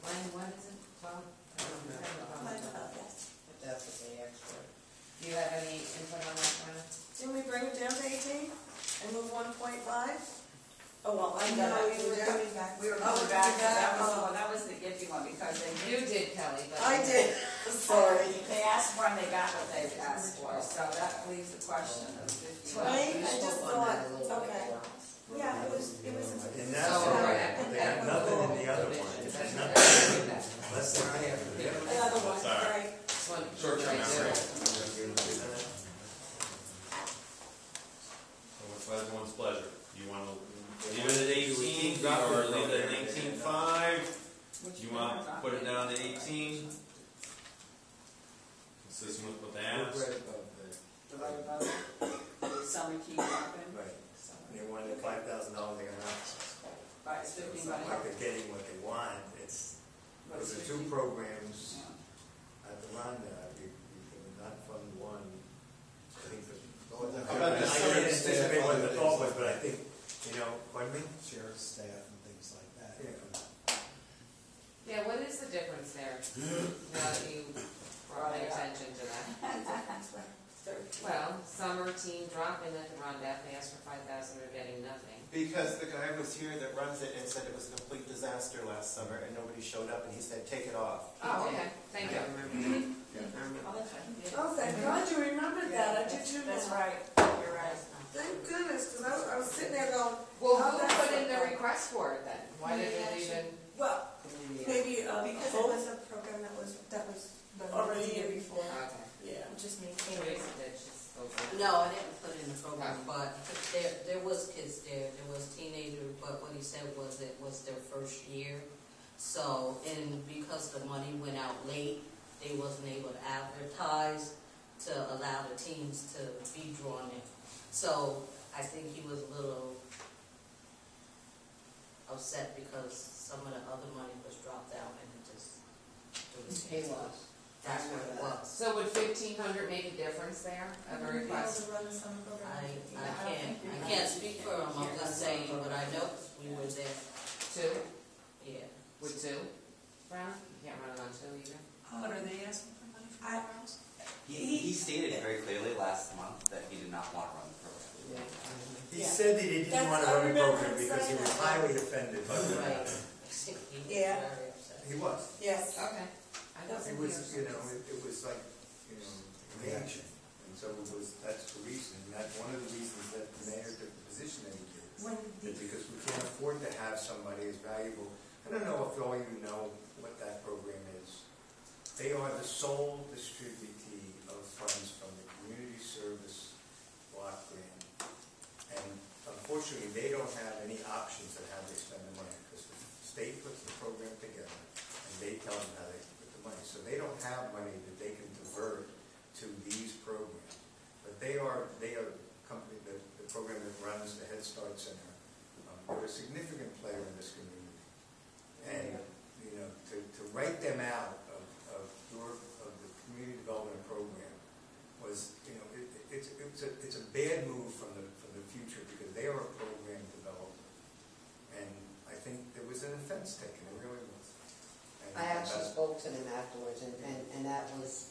line what is it, 12? I don't know. Like, yes. But that's what they ask for. Do you have any input on that, Brian? Didn't we bring it down to 18 and move 1.5? Oh, well, I No, got it. we were coming back. we were Oh, coming back, that- that was the iffy one, because You did, Kelly, but. I did, sorry. they asked for and they got what they asked for, so that leaves the question of 15. Right? I You just spoke on thought, that a little bit okay. more. Yeah, it was. And So, that's, right, they got nothing in the other one, divisions, it's that's nothing, what unless they're half of it. Another one, Sorry. right. This one, Short-term right memory. there. So what's everyone's pleasure? You want to leave it at 18, or leave it at 18.5? You want to put it down to 18? Consistent with what they asked? Divided by the summer key dropping. Right, and they wanted $5,000 they're gonna have. Right, it's So 15 it's by not like they're getting what they want, it's, but those it's are two 15. programs Yeah. at the roundout, you can not fund one. I think that. How about the I summer didn't staff anticipate what the holidays? thought was, but I think, pardon me? Sheriff's staff and things like that. Yeah, what is the difference there? Now that you brought my attention to that. Well, summer team drop-in at the Rondap, they asked for 5,000, they're getting nothing. Because the guy was here that runs it and said it was a complete disaster last summer and nobody showed up and he said, take it off. Oh, okay, thank you. Oh, that's right. Yeah. Oh, thank God you remembered that, I did too. That's now. right, you're right. Thank goodness, because I was sitting there going, Well, how'd who that put in the work out? request for it then? Why did it even? Well, maybe, Because it was a program that was Already the year in. before. Okay. yeah. Just me. Teresa did, she's okay. No, I didn't put it in the program, but there was kids there, there was teenagers, but what he said was it was their first year. So, and because the money went out late, they wasn't able to advertise to allow the teams to be drawn in. So, I think he was a little upset because some of the other money was dropped out and it just, He was. that's what it was. So would 1,500 make a difference there, a Be able request? to run the summer program. I can't speak for him, I'm just saying what I know, we were there, 2? yeah. Would 2? Brown? You can't run it on 2 either? What are they asking for money for? He stated very clearly last month that he did not want to run the program. He Yeah. said that he didn't want to I run the remember program him because he saying was that. highly offended by the Right. matter. Yeah. Very upset. He was. Yes. Okay. I thought It was, it was like, reaction. And so it was, that's the reason, and that's one of the reasons that the mayor took the position that he did. When It's because we can't afford to have somebody as valuable. I don't know if all you know what that program is. They are the sole distributee of funds from the community service block grant. And unfortunately, they don't have any options on how they spend the money, because the state puts the program together, and they tell them how they put the money. So they don't have money that they can divert to these programs. But they are a company, the the program that runs the Head Start Center, they're a significant player in this community. And, you know, to write them out of the community development program was, you know, it's a bad move from the future, because they are a program developer. And I think there was an offense taken, it really was. And I actually spoke to them afterwards, and that was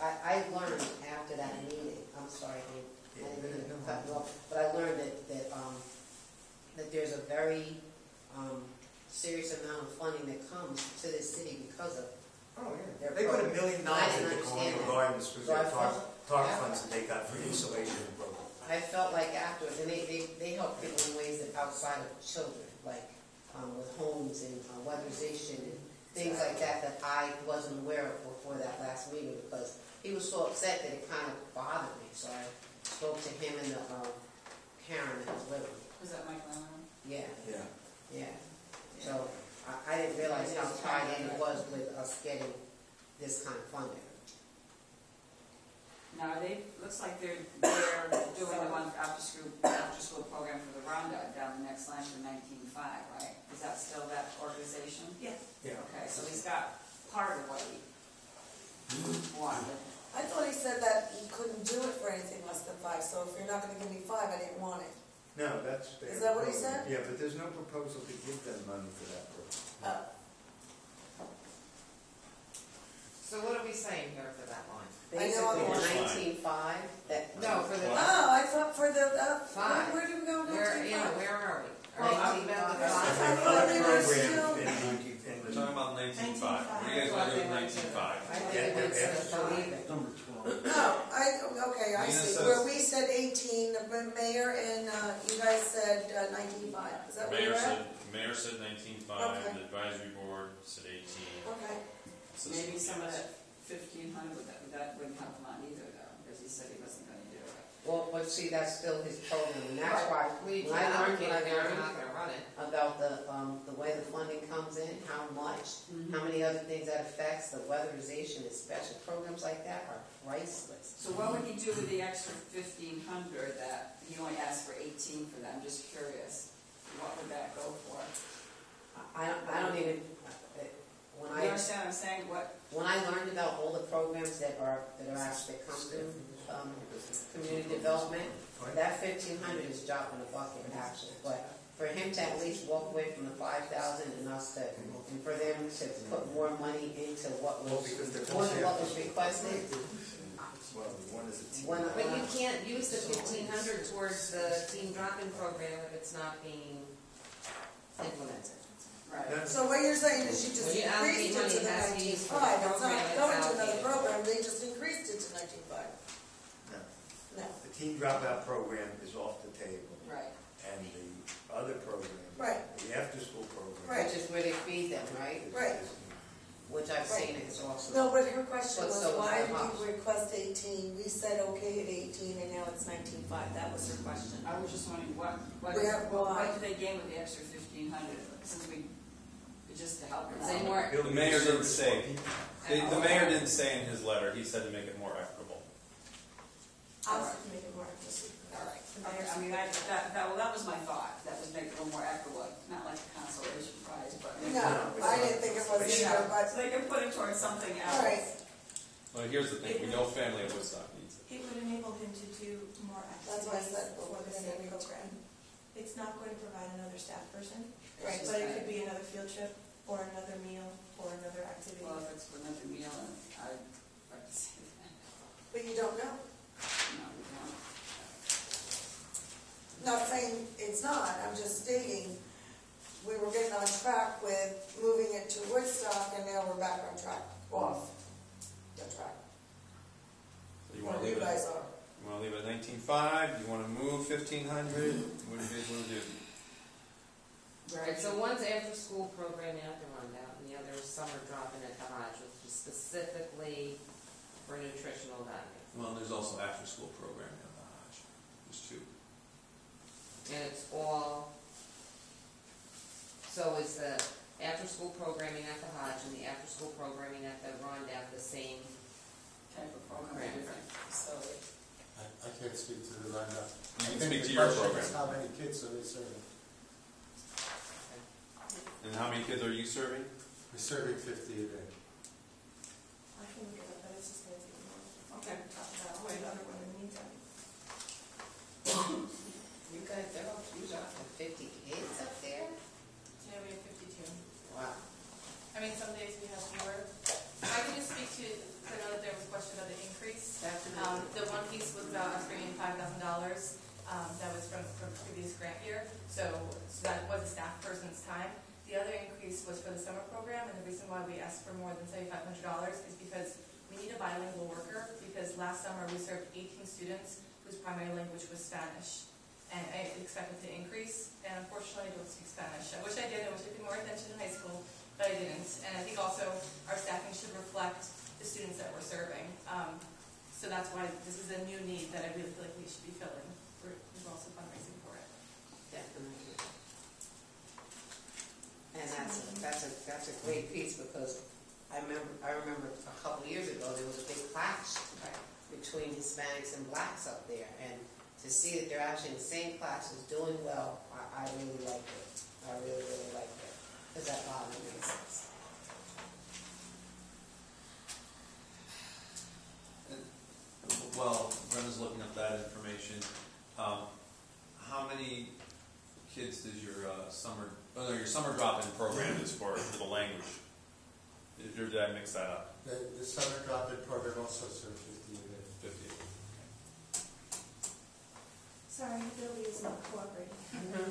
I learned after that meeting, I'm sorry, Hank, I didn't mean to cut you off, but I learned that there's a very serious amount of funding that comes to this city because of Oh, yeah. their They put $1 program. million I into didn't Colonial understand that. Gardens through So I their felt- TARP funds that they got for insulation and program. I felt like afterwards, and they help people in ways that outside of children, like with homes and weatherization and things like that I wasn't aware of before that last meeting, because he was so upset that it kind of bothered me. So I spoke to him and the Karen that was with him. Was that Mike Lemon? Yeah, Yeah. yeah. So I didn't realize how tied in it was with us getting this kind of funding. Now, looks like they're doing the one after school program for the Roundup down the next line for 19.5, right? Is that still that organization? Yes. Yeah. Okay, so he's got part of what he wanted. I thought he said that he couldn't do it for anything less than 5, so if you're not gonna give me 5, I didn't want it. No, that's their Is that what he program. said? Yeah, but there's no proposal to give them money for that program. So what are we saying here for that line? I know Basically, I'm- 19.5, that. No, for the. Oh, I thought for the, Five. where did we go to? Where, yeah, where are we? Well, Are we about the I five? thought they were still. We're talking about 19.5. What do you guys want to do with 19.5? I think it makes sense to leave it. Number 12. Okay, I Lena see, says- where we said 18, the mayor and, you guys said 19.5, is that what you're at? Mayor said 19.5, Okay. the advisory board said 18. Okay, So Maybe some of yes. that 1,500, that wouldn't help him out either, though, because he said he wasn't gonna do it. Well, but see, that's still his program, and that's why, We when I learned allocated what I there, we're learned not gonna run it. about the way the funding comes in, how much, how many other things that affects, the weatherization, and special programs like that are priceless. So what would he do with the extra 1,500 that he only asked for 18 for that? I'm just curious. What would that go for? I don't even, when You I understand what I'm saying? When I learned about all the programs that actually come through community development, that 1,500 is dropping a bucket actually. But for him to at least walk away from the 5,000 and us to, and for them to put more money into what was Because they're more than what was requested. Well, one is a team. But you can't use the 1,500 towards the team drop-in program if it's not being implemented. Right. so what you're saying is you just When you increased it allocate to the money, it has to be used for 19.5, the it's program not it's going to another allocated. program, they just increased it to 19.5. No. No, The team dropout program is off the table, Right. and the other program, Right. the after-school program. Right. Which is where they feed them, right? Right. Which I've seen it also. no, but her question But was, so is why the did house. you request 18? We said okay at 18, and now it's 19.5, that was her question. I was just wondering, what do they gain with the extra 1,500, since we, just to help them Say out? more, The mayor didn't say, the mayor didn't say in his letter, he said to make it more equitable. I'll make it more explicit. All right. Okay, I mean, that was my thought, that was make it a little more equitable, not like a consolation prize, but. No, I didn't think it was either, but, So they can put it towards something else. all right, Well, here's the thing, we know family at Woodstock needs it. It would enable him to do more That's why I activities said, for well, the we're same gonna program. It's not going to provide another staff person, right. but it could be another field trip, or another meal, or another activity. Well, if it's for another meal, and I'd like to say that. But you don't know. No, we don't. Not saying it's not, I'm just stating, we were getting on track with moving it to Woodstock, and now we're back on track, off the track. So you Or wanna leave you it, guys are. you wanna leave it at 19.5, you wanna move 1,500, what do you guys wanna do? right, so one's after-school program at the Rundown, and the other is summer drop-in at the Hodge, which is specifically for nutritional value. Well, there's also after-school program at the Hodge, there's two. And it's all, so is the after-school programming at the Hodge and the after-school programming at the Rundown the same? Type of program, different facility. I I can't speak to the lineup. You can speak to your program. How many kids are they serving? And how many kids are you serving? We're serving 50 a day. I can look it up, but it's just going to take me a moment. Okay. Talk about the other one in the meantime. You guys, you got 50 kids up there? Yeah, we have 52. Wow. I mean, some days we have fewer. I can just speak to, I know that there was a question about the increase. The one piece was about us bringing $5,000. That was from previous grant year. So that was a staff person's time. The other increase was for the summer program, and the reason why we asked for more than $7,500 is because we need a bilingual worker, because last summer we served 18 students whose primary language was Spanish. And I expected to increase, and unfortunately I don't speak Spanish. I wish I did, I wish I paid more attention in high school, but I didn't. And I think also our staffing should reflect the students that we're serving. So that's why this is a new need that I really feel like we should be filling. We're also fundraising for it. Definitely. And that's a great piece, because I remember a couple years ago there was a big clash between Hispanics and blacks up there, and to see that they're actually in the same classes doing well, I really like it. I really, really like it, because that bottom makes sense. Well, Brenda's looking up that information. How many kids does your summer drop-in program is for the language? Or did I mix that up? The summer drop-in program also serves 50 a day. 50. Sorry, Billy is not cooperating. I know,